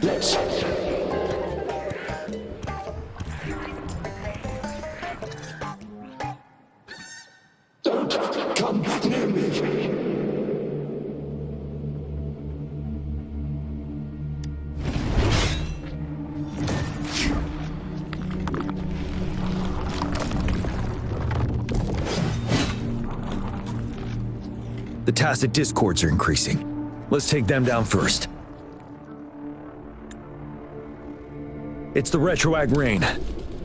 Let's... Don't come near me. The tacit discords are increasing. Let's take them down first. It's the retroact rain.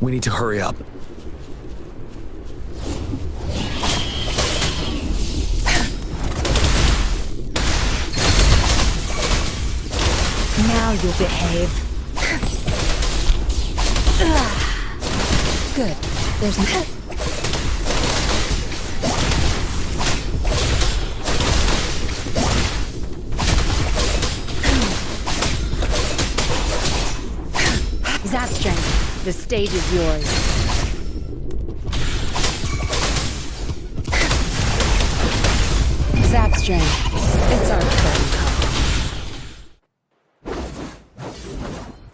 We need to hurry up. Now you'll behave. Good. There's no... Zap strength. The stage is yours. Zap strength. It's our turn.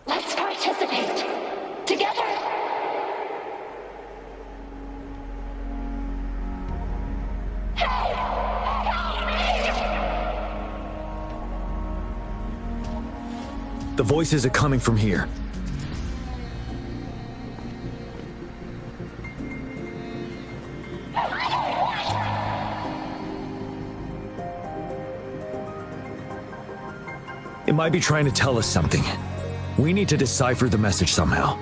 Let's participate. Together. The voices are coming from here. It might be trying to tell us something. We need to decipher the message somehow.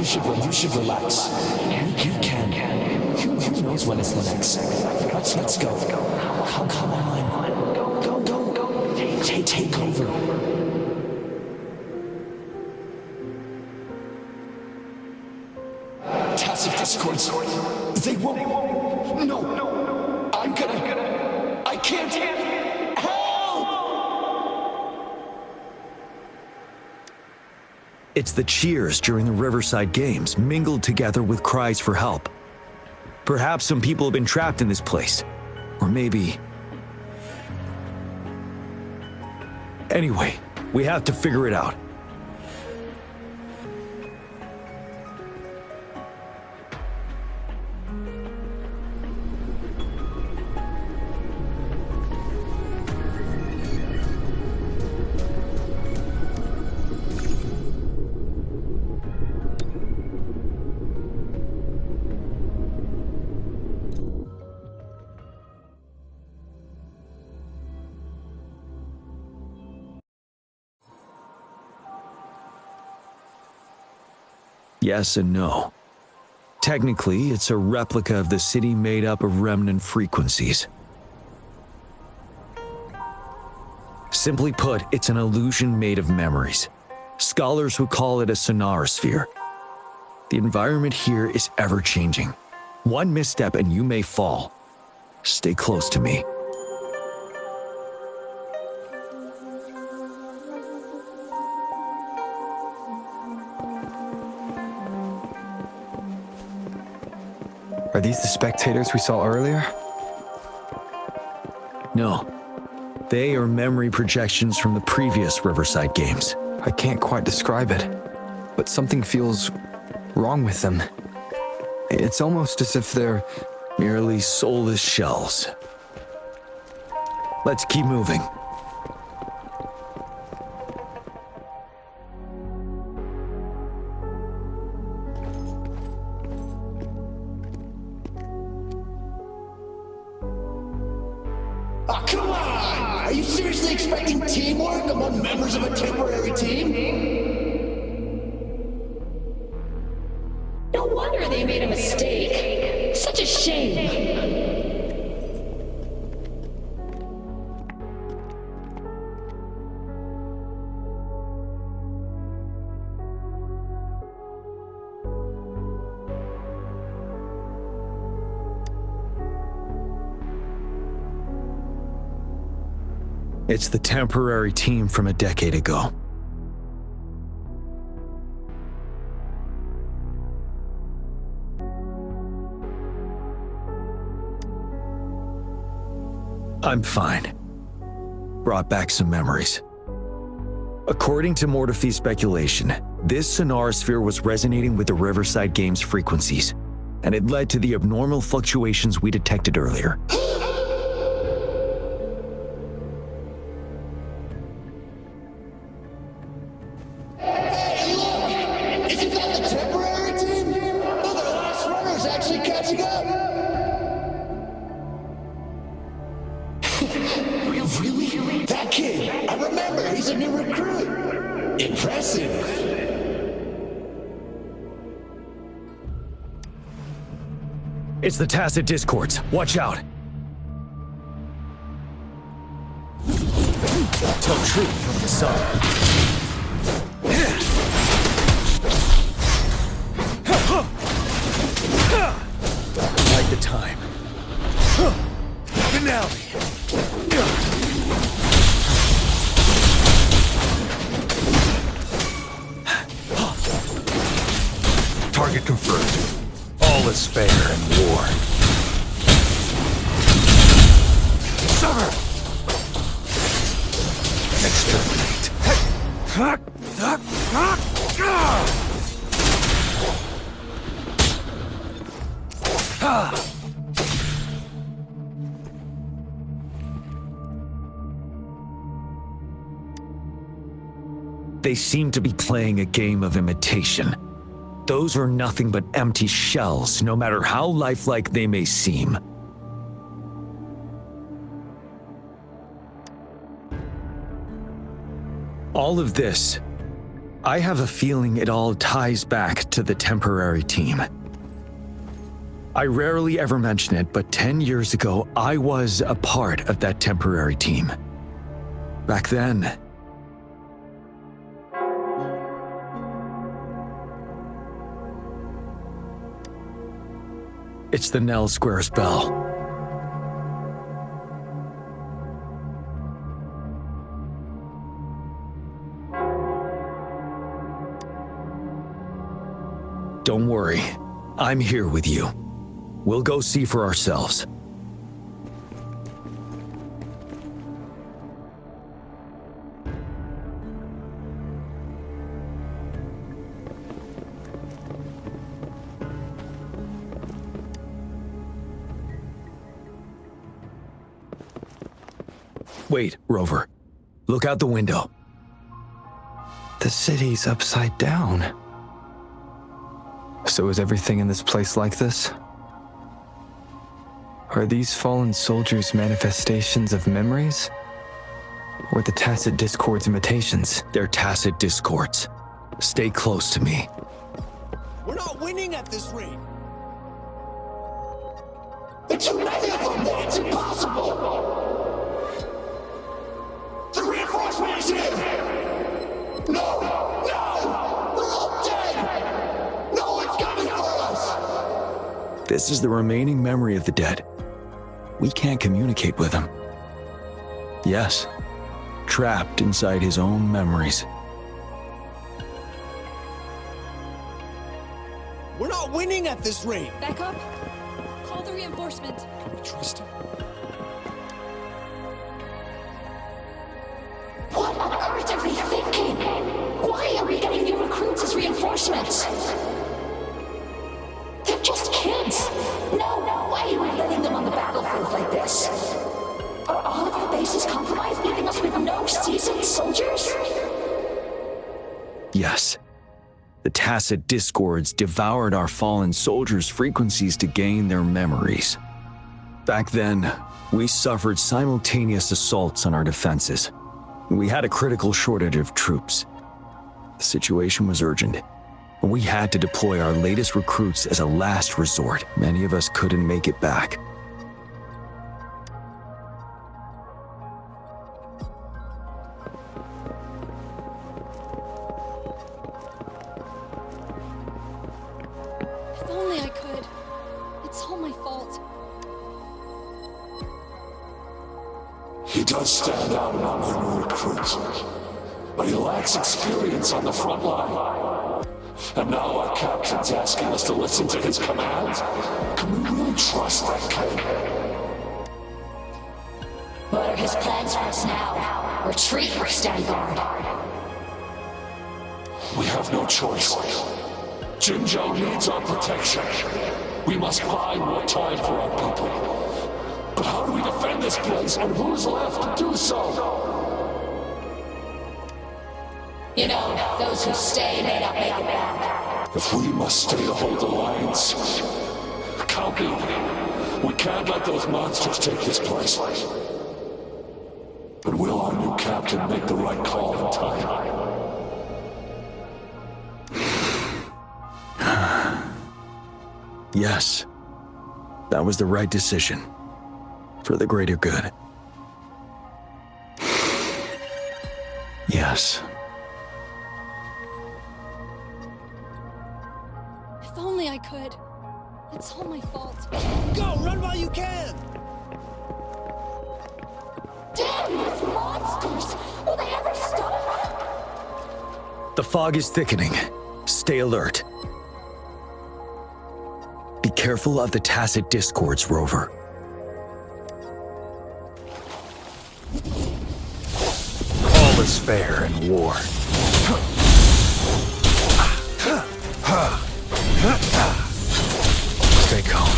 You should relax. You can. Who knows when it's next? Let's go. Come on. Go. Take over. Tacit discords. They won't. No. I can't. Help! It's the cheers during the Riverside Games mingled together with cries for help. Perhaps some people have been trapped in this place. Or maybe... Anyway, we have to figure it out. Yes and no. Technically, it's a replica of the city made up of remnant frequencies. Simply put, it's an illusion made of memories. Scholars would call it a sonarosphere. The environment here is ever-changing. One misstep and you may fall. Stay close to me. Are these the spectators we saw earlier? No. They are memory projections from the previous Riverside games. I can't quite describe it, but something feels wrong with them. It's almost as if they're Merely soulless shells. Let's keep moving. Oh, come on! Are you seriously expecting teamwork among members of a temporary team? No wonder they made a mistake. Such a shame. It's the temporary team from a decade ago. I'm fine. Brought back some memories. According to Mortefy's speculation, this sonarosphere was resonating with the Riverside Games frequencies, and it led to the abnormal fluctuations we detected earlier. Isn't that the temporary team? Oh, the last runner's actually catching up! Really? That kid! I remember, he's a new recruit! Impressive! It's the tacit discords. Watch out. Tell truth from the sun. Like the time. Finale. Target confirmed. All is fair in war. Sever! Exterminate. They seem to be playing a game of imitation. Those are nothing but empty shells, no matter how lifelike they may seem. All of this, I have a feeling it all ties back to the temporary team. I rarely ever mention it, but 10 years ago, I was a part of that temporary team. Back then, it's the Nell Squares bell. Don't worry, I'm here with you. We'll go see for ourselves. Wait, Rover. Look out the window. the city's upside down. So is everything in this place like this? Are these fallen soldiers manifestations of memories? Or the tacit discords imitations? They're tacit discords. Stay close to me. We're not winning at this rate. There are too many of them. It's impossible. The reinforcement is here. No, no, we're all dead. No one's coming for us. This is the remaining memory of the dead. We can't communicate with him. Yes, trapped inside his own memories. We're not winning at this rate. Back up. Call the reinforcement. Can we trust him? reinforcements. They're just kids. No, why are you letting them on the battlefield like this? Are all of our bases compromised, leaving us with no seasoned soldiers? Yes. The tacit discords devoured our fallen soldiers' frequencies to gain their memories. Back then, we suffered simultaneous assaults on our defenses. We had a critical shortage of troops. The situation was urgent. We had to deploy our latest recruits as a last resort. Many of us couldn't make it back. If only I could. It's all my fault. He does stand out among our new recruits, but he lacks experience on the front line. And now our captain's asking us to listen to his commands? Can we really trust that kid? What are his plans for us now? Retreat or stand guard? We have no choice. Jinzhou needs our protection. We must buy more time for our people. But how do we defend this place, and who's left to do so? You know, those who stay may not make it back. If we must stay to hold the lines, count me. We can't let those monsters take this place. But will our new captain make the right call in time? Yes, that was the right decision. For the greater good. Yes. If only I could. It's all my fault. Go, run while you can! Damn these monsters! Will they ever stop? The fog is thickening. Stay alert. Be careful of the tacit discords, Rover. All is fair in war. Stay calm.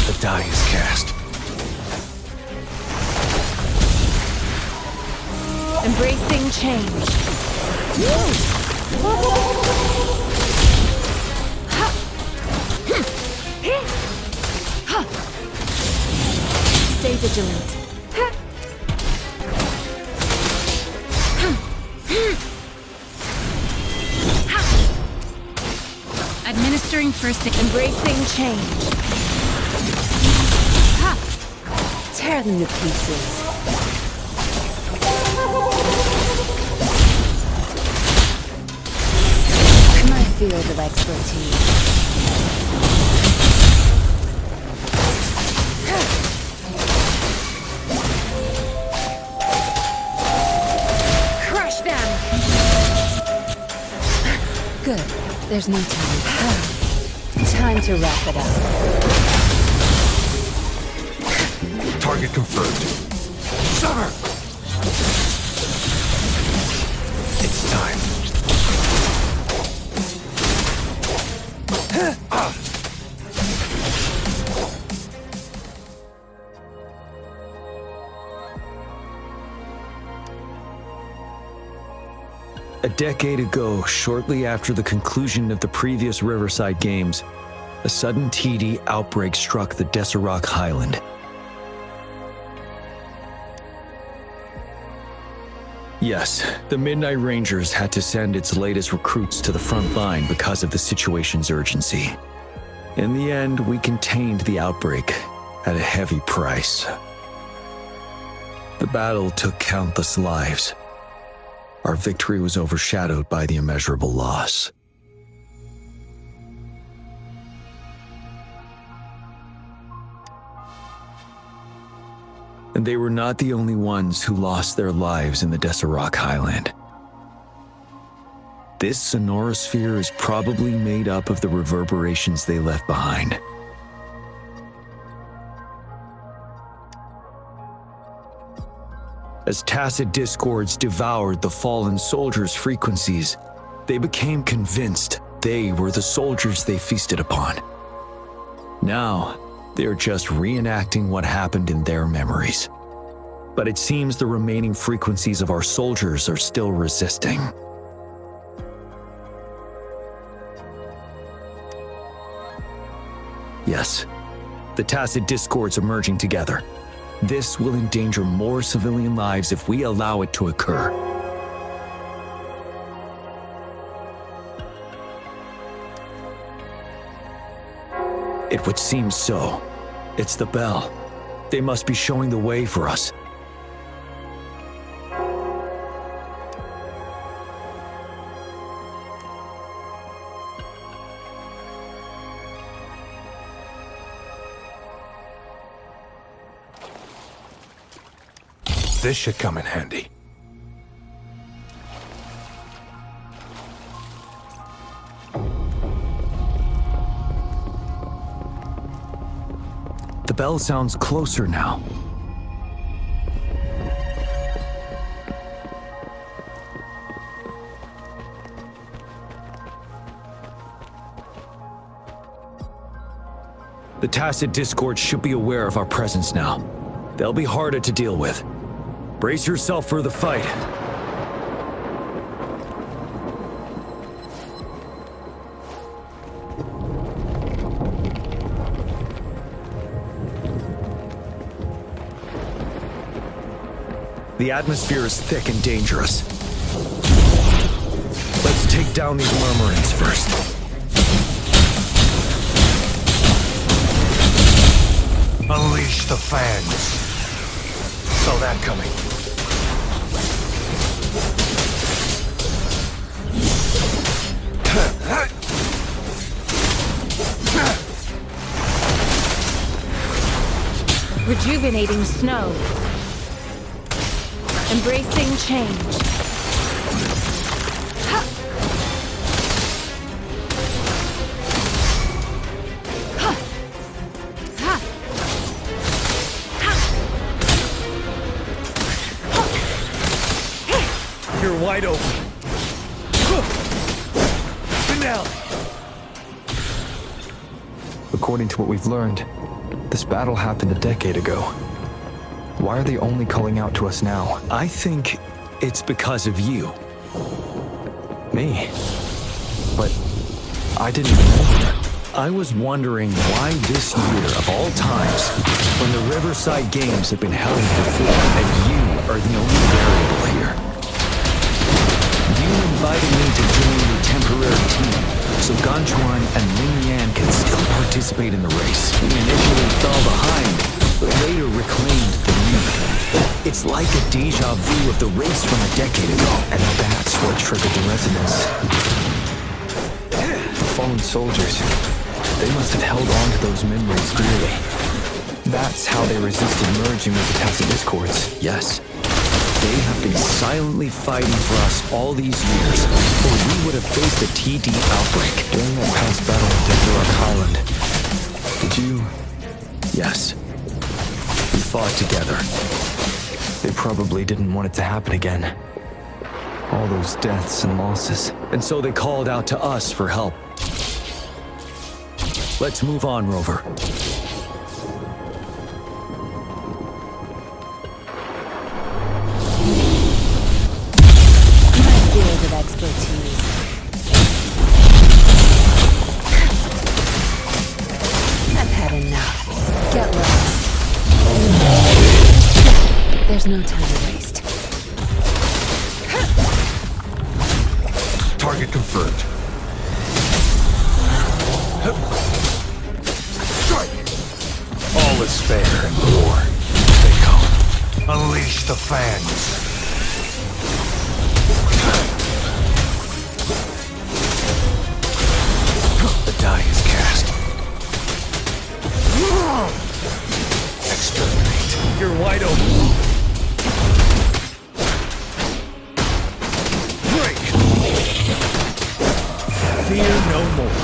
The die is cast. Embracing change. Stay vigilant. Administering first, embracing change. Tear them to pieces. My field of expertise. Crush them! Good. There's no time. Time to wrap it up. Target confirmed. Summer! It's time. A decade ago, shortly after the conclusion of the previous Riverside Games, a sudden TD outbreak struck the Deserac Highland. Yes, the Midnight Rangers had to send its latest recruits to the front line because of the situation's urgency. In the end, we contained the outbreak at a heavy price. The battle took countless lives. Our victory was overshadowed by the immeasurable loss. And they were not the only ones who lost their lives in the Deserac Highland. This sonorosphere is probably made up of the reverberations they left behind. As tacit discords devoured the fallen soldiers' frequencies, they became convinced they were the soldiers they feasted upon. Now, they're just reenacting what happened in their memories. But it seems the remaining frequencies of our soldiers are still resisting. Yes, the tacit discords are merging together. This will endanger more civilian lives if we allow it to occur. It would seem so. It's the bell. They must be showing the way for us. This should come in handy. The bell sounds closer now. The tacit discord should be aware of our presence now. They'll be harder to deal with. Brace yourself for the fight. The atmosphere is thick and dangerous. Let's take down these murmurings first. Unleash the fans. Saw that coming. Rejuvenating snow. Embracing change. Ha! Ha! Ha! Ha! You're wide open. Finale. According to what we've learned, this battle happened a decade ago. Why are they only calling out to us now? I think it's because of you. Me? But I didn't even know her. I was wondering why this year of all times, when the Riverside Games have been held before, and you are the only variable here. You invited me to join your temporary team, so Ganchuan and Ling Yan can still participate in the race. We initially fell behind, but later reclaimed the lead. It's like a deja vu of the race from a decade ago. And that's what triggered the resonance. The fallen soldiers, they must have held on to those memories dearly. That's how they resisted merging with the tacit discords. Yes. They have been silently fighting for us all these years, or we would have faced a TD outbreak. During that past battle with Deborah Holland, did you... Yes. We fought together. They probably didn't want it to happen again. All those deaths and losses. And so they called out to us for help. Let's move on, Rover. My field of expertise. I've had enough. Get lost. There's no time to waste. Target confirmed. Strike! All is fair in war. They come. Unleash the fans. The die is cast. Exterminate. You're wide open. Break! Fear no more.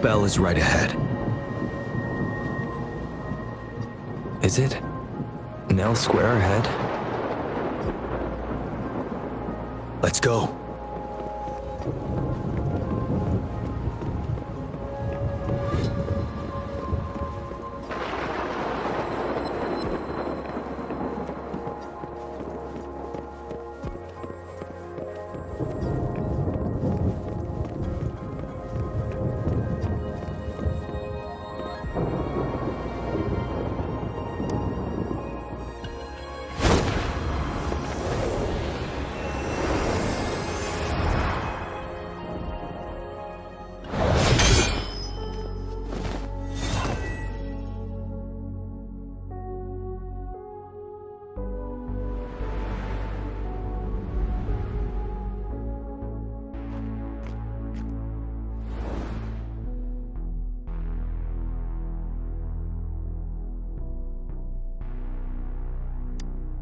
bell is right ahead. Is it? Nell Square ahead? Let's go.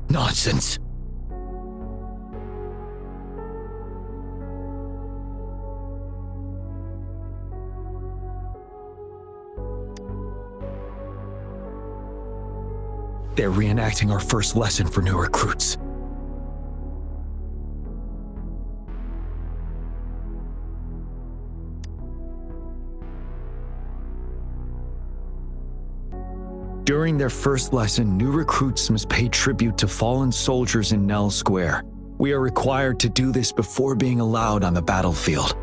Nonsense. They're reenacting our first lesson for new recruits. During their first lesson, new recruits must pay tribute to fallen soldiers in Nell Square. We are required to do this before being allowed on the battlefield.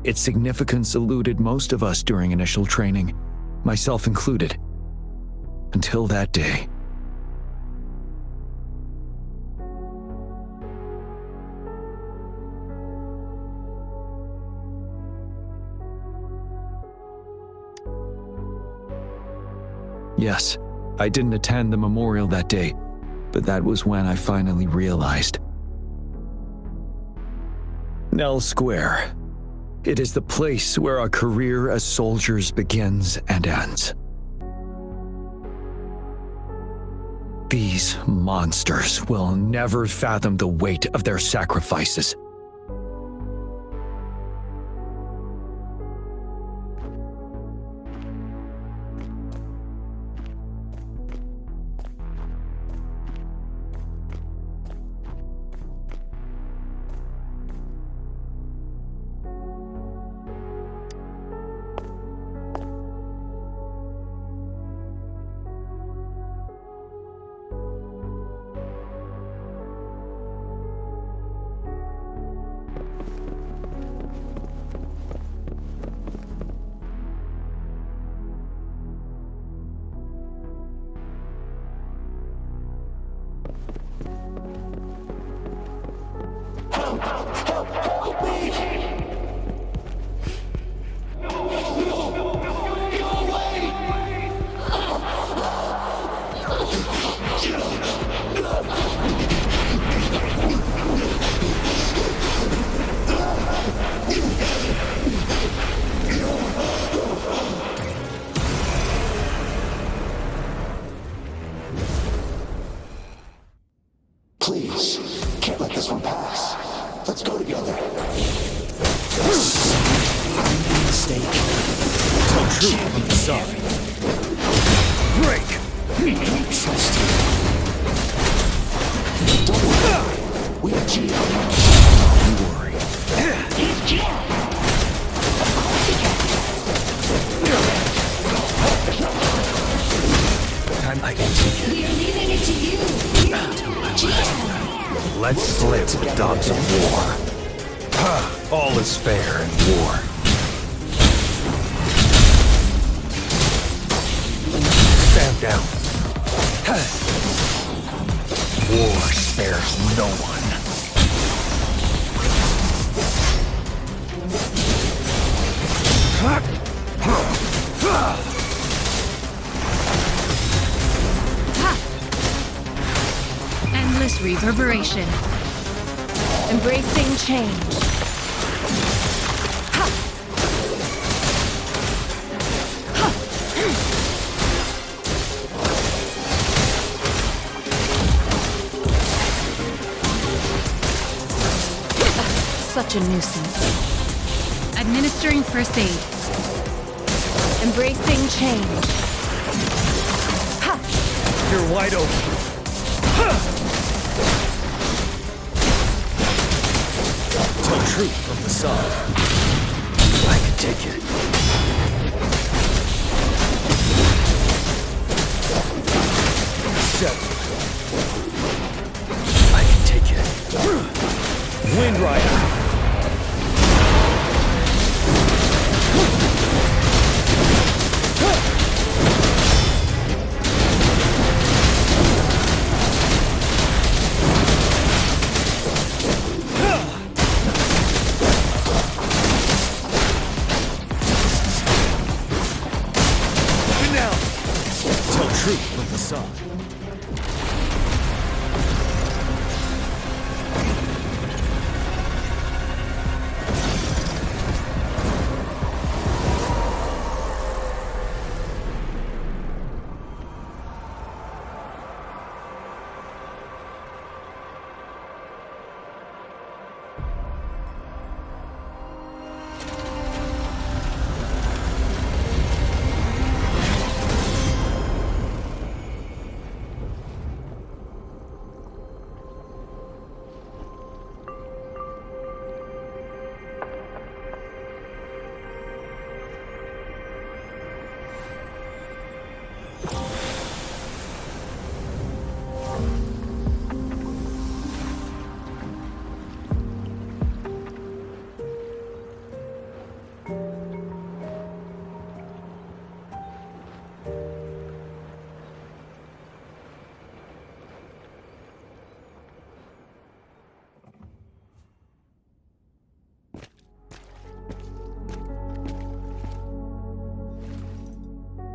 Its significance eluded most of us during initial training, myself included, until that day. Yes, I didn't attend the memorial that day, but that was when I finally realized. Nell Square. It is the place where our career as soldiers begins and ends. These monsters will never fathom the weight of their sacrifices. Please, can't let this one pass. Let's go together. Mistake. Tell truth from the side. Break! Trust you. Don't worry. We have Jiyan. You worry. He's Jiyan. Of course he can. I can take it. We are leaving it to you. Jiyan. Let's slip, dogs of war. All is fair in war. Stand down. War spares no one. Endless reverberation. Embracing change. such a nuisance. Administering first aid. Embracing change. You're wide open. Tell truth from facade. I can take it. Settle. I can take it. Wind Rider. Truth from the sun.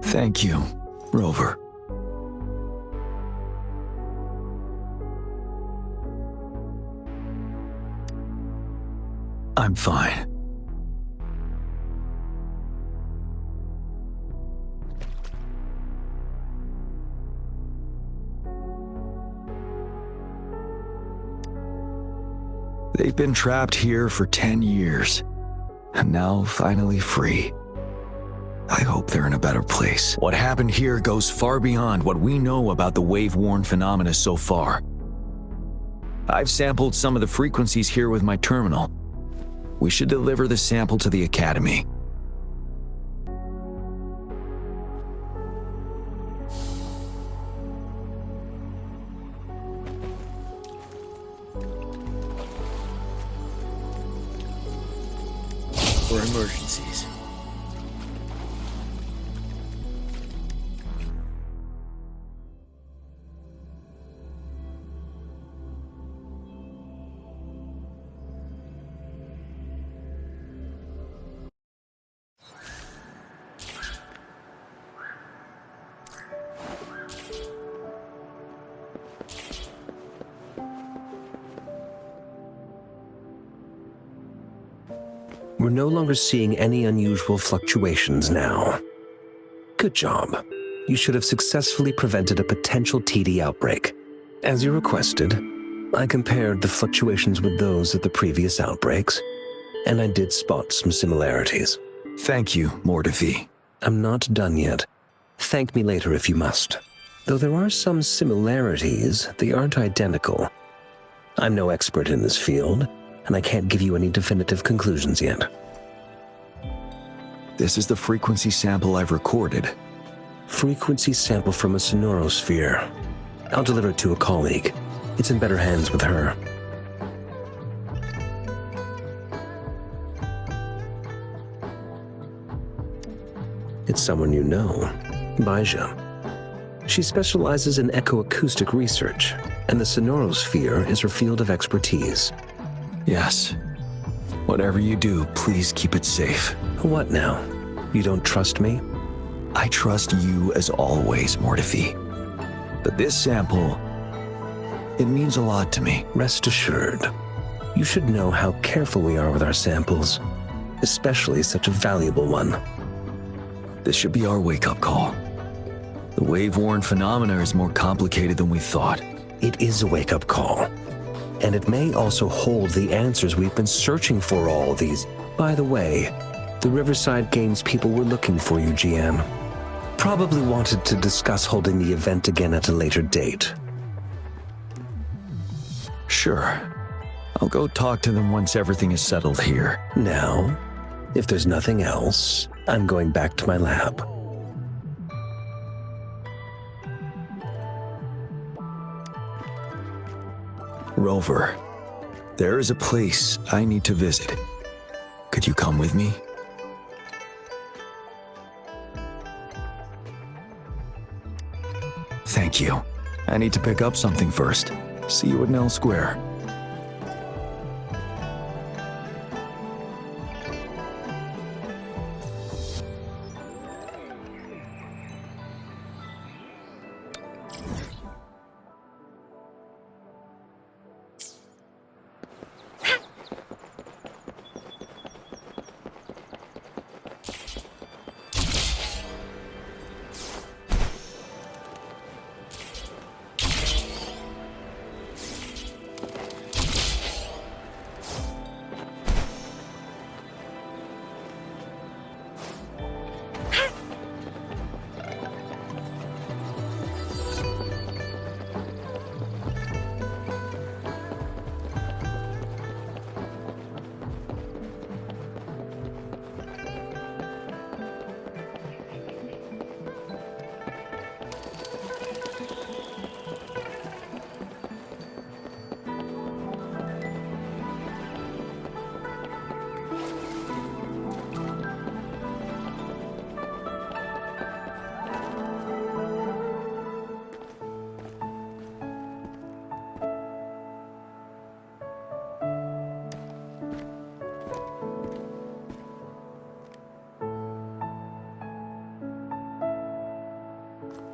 Thank you, Rover. I'm fine. They've been trapped here for 10 years, and now finally free. I hope they're in a better place. What happened here goes far beyond what we know about the wave-worn phenomena so far. I've sampled some of the frequencies here with my terminal. We should deliver the sample to the Academy. For emergencies. We're no longer seeing any unusual fluctuations now. Good job. You should have successfully prevented a potential TD outbreak. As you requested, I compared the fluctuations with those of the previous outbreaks, and I did spot some similarities. Thank you, Mordefi. I'm not done yet. Thank me later if you must. Though there are some similarities, they aren't identical. I'm no expert in this field, and I can't give you any definitive conclusions yet. This is the frequency sample I've recorded. Frequency sample from a sonorosphere. I'll deliver it to a colleague. It's in better hands with her. It's someone you know, Baija. She specializes in echoacoustic research, and the sonorosphere is her field of expertise. Yes. Whatever you do, please keep it safe. What now? You don't trust me? I trust you as always, Mordefi. But this sample, it means a lot to me. Rest assured. You should know how careful we are with our samples, especially such a valuable one. This should be our wake-up call. The wave-worn phenomena is more complicated than we thought. It is a wake-up call. And it may also hold the answers we've been searching for all these. By the way, the Riverside Games people were looking for you, Jiyan. Probably wanted to discuss holding the event again at a later date. Sure. I'll go talk to them once everything is settled here. Now, if there's nothing else, I'm going back to my lab. Rover, there is a place I need to visit. Could you come with me? Thank you. I need to pick up something first. See you at Nell Square.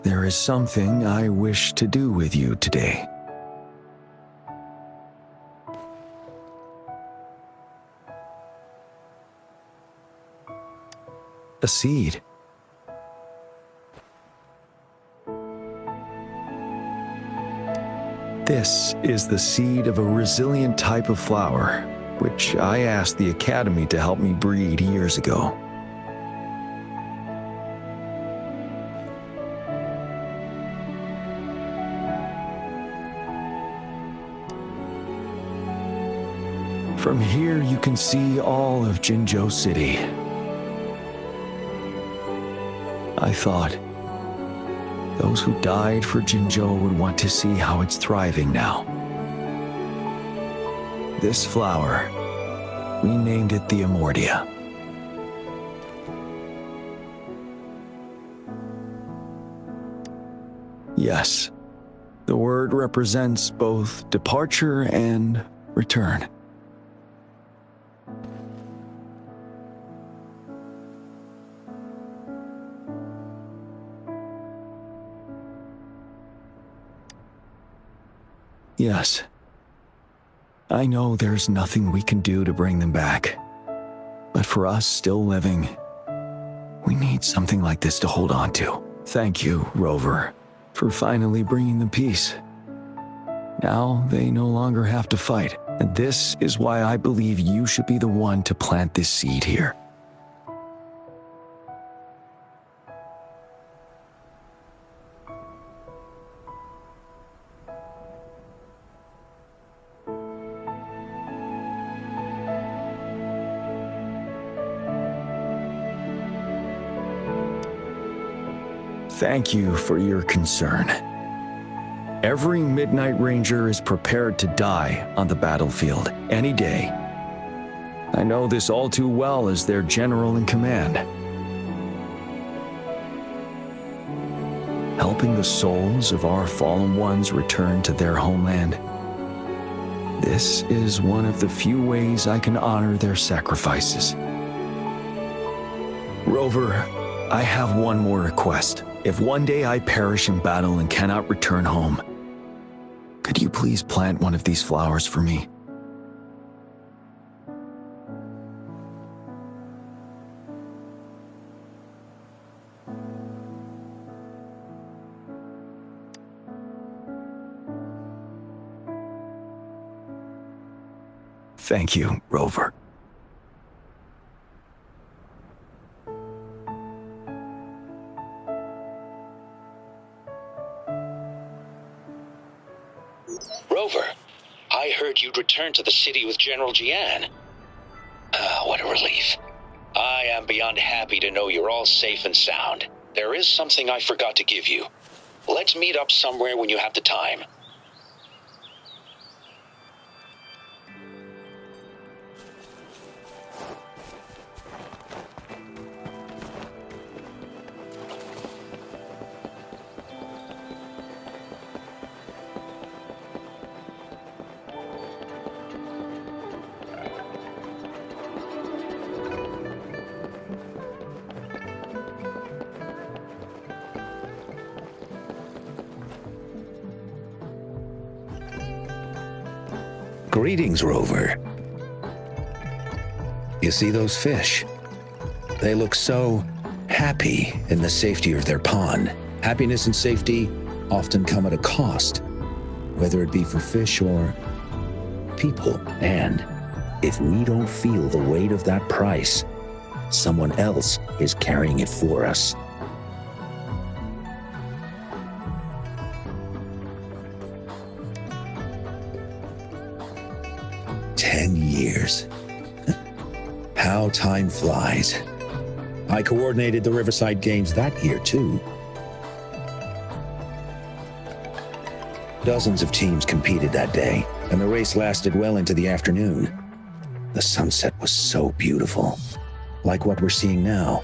There is something I wish to do with you today. A seed. This is the seed of a resilient type of flower, which I asked the Academy to help me breed years ago. From here, you can see all of Jinzhou City. I thought those who died for Jinzhou would want to see how it's thriving now. This flower, we named it the Amortia. Yes, the word represents both departure and return. Yes. I know there's nothing we can do to bring them back. But for us still living, we need something like this to hold on to. Thank you, Rover, for finally bringing them peace. Now they no longer have to fight, and this is why I believe you should be the one to plant this seed here. Thank you for your concern. Every Midnight Ranger is prepared to die on the battlefield any day. I know this all too well as their general in command. Helping the souls of our fallen ones return to their homeland. This is one of the few ways I can honor their sacrifices. Rover, I have one more request. If one day I perish in battle and cannot return home, could you please plant one of these flowers for me? Thank you, Rover. Rover, I heard you'd returned to the city with General Jiyan. Ah, what a relief. I am beyond happy to know you're all safe and sound. There is something I forgot to give you. Let's meet up somewhere when you have the time. Greetings, Rover. You see those fish? They look so happy in the safety of their pond. Happiness and safety often come at a cost, whether it be for fish or people. And if we don't feel the weight of that price, someone else is carrying it for us. Years. How time flies. I coordinated the Riverside Games that year, too. Dozens of teams competed that day, and the race lasted well into the afternoon. The sunset was so beautiful. Like what we're seeing now,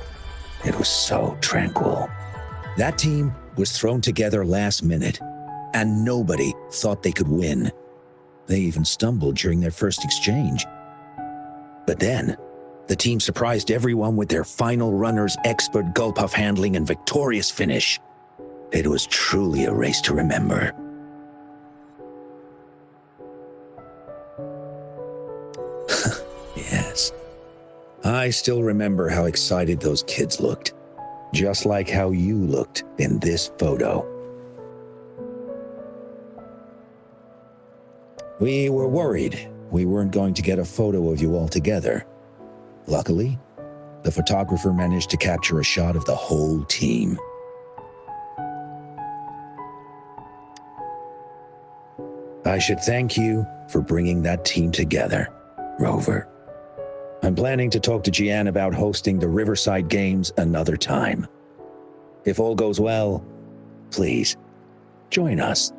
it was so tranquil. That team was thrown together last minute, and nobody thought they could win. They even stumbled during their first exchange. But then, the team surprised everyone with their final runner's expert gulp-puff handling and victorious finish. It was truly a race to remember. Yes. I still remember how excited those kids looked. Just like how you looked in this photo. We were worried we weren't going to get a photo of you all together. Luckily, the photographer managed to capture a shot of the whole team. I should thank you for bringing that team together, Rover. I'm planning to talk to Jiyan about hosting the Riverside Games another time. If all goes well, please, join us.